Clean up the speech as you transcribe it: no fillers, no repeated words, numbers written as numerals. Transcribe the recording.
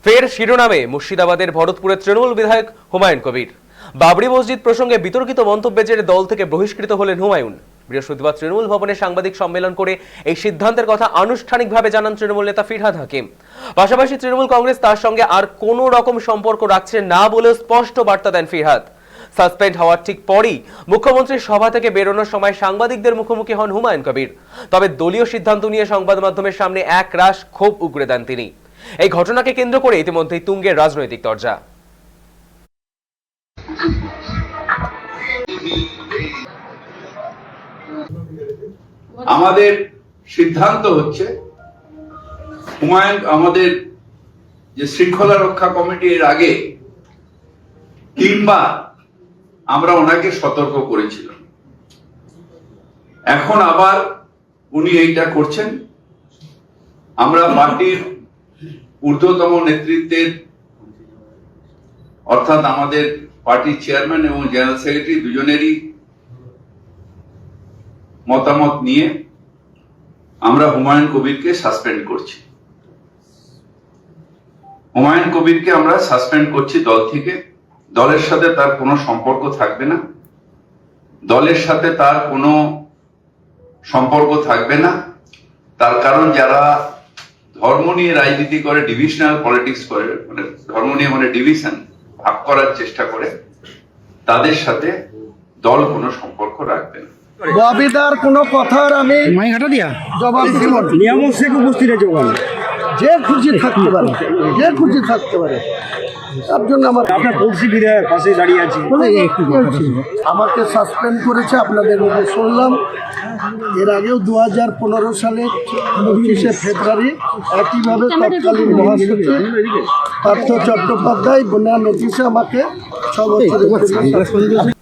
ফের শিরোনামে মুর্শিদাবাদের ভরতপুরের তৃণমূল বিধায়ক হুমায়ুন কবির। বাবরি মসজিদ প্রসঙ্গে বিতর্কিত মন্তব্যের জেরে দল থেকে বহিষ্কৃত হলেন হুমায়ুন। বৃহস্পতিবার তৃণমূল ভবনে সাংবাদিক সম্মেলন করে এই সিদ্ধান্তের কথা আনুষ্ঠানিকভাবে জানান তৃণমূল নেতা ফিরহাদ হাকিম। পাশাপাশি তৃণমূল কংগ্রেস তার সঙ্গে আর কোনো রকম সম্পর্ক রাখছে না বলেও স্পষ্ট বার্তা দেন ফিরহাদ। সাসপেন্ড হওয়ার ঠিক পরই মুখ্যমন্ত্রীর সভা থেকে বেরোনোর সময় সাংবাদিকদের মুখোমুখি হন হুমায়ুন কবির। তবে দলীয় সিদ্ধান্ত নিয়ে সংবাদ মাধ্যমের সামনে এক রাশ ক্ষোভ উগরে দেন তিনি। এই ঘটনাকে কেন্দ্র করে ইতিমধ্যেই তুঙ্গের রাজনৈতিক তরজা। আমাদের সিদ্ধান্ত হচ্ছে হুমায়ুন আমাদের যে শৃঙ্খলা রক্ষা কমিটি এর আগে 3 বার আমরা ওনাকে সতর্ক করেছিলাম। এখন আবার উনি এইটা করছেন। আমরা পার্টির ঊর্ধ্বতম নেতৃত্বের অর্থাৎ আমাদের পার্টির চেয়ারম্যান এবং জেনারেল সেক্রেটারি দুজনেরই মতামত নিয়ে আমরা হুমায়ুন কবিরকে সাসপেন্ড করছি। হুমায়ুন কবিরকে আমরা সাসপেন্ড করছি দল থেকে। দলের সাথে তার কোনো সম্পর্ক থাকবে না। দলের সাথে তার কোনো সম্পর্ক থাকবে না। তার কারণ যারা ধর্ম নিয়ে রাজনীতি করে, ডিভিশনাল পলিটিক্স করে, মানে ধর্ম নিয়ে মানে ডিভিশন ভাগ করার চেষ্টা করে, তাদের সাথে দল কোনো সম্পর্ক রাখবে না। দাবিদার কোনো কথার আমি জবাব দিব না। নিয়ামক শেখ উপস্থিত আছে ওখানে, যে খুশি থাকতে পারে, যে খুশি থাকতে পারে। তার জন্য আমার আপনার পড়শি বিধায়ক পাশে দাঁড়িয়ে আছে, আমাকে সাসপেন্ড করেছে। আপনাদের মধ্যে শুনলাম এর আগেও 2015 সালে 25শে ফেব্রুয়ারি একইভাবে তৎকালীন মহাসচিব পার্থ চট্টোপাধ্যায় বন্যা নোটিশে আমাকে 6 বছরের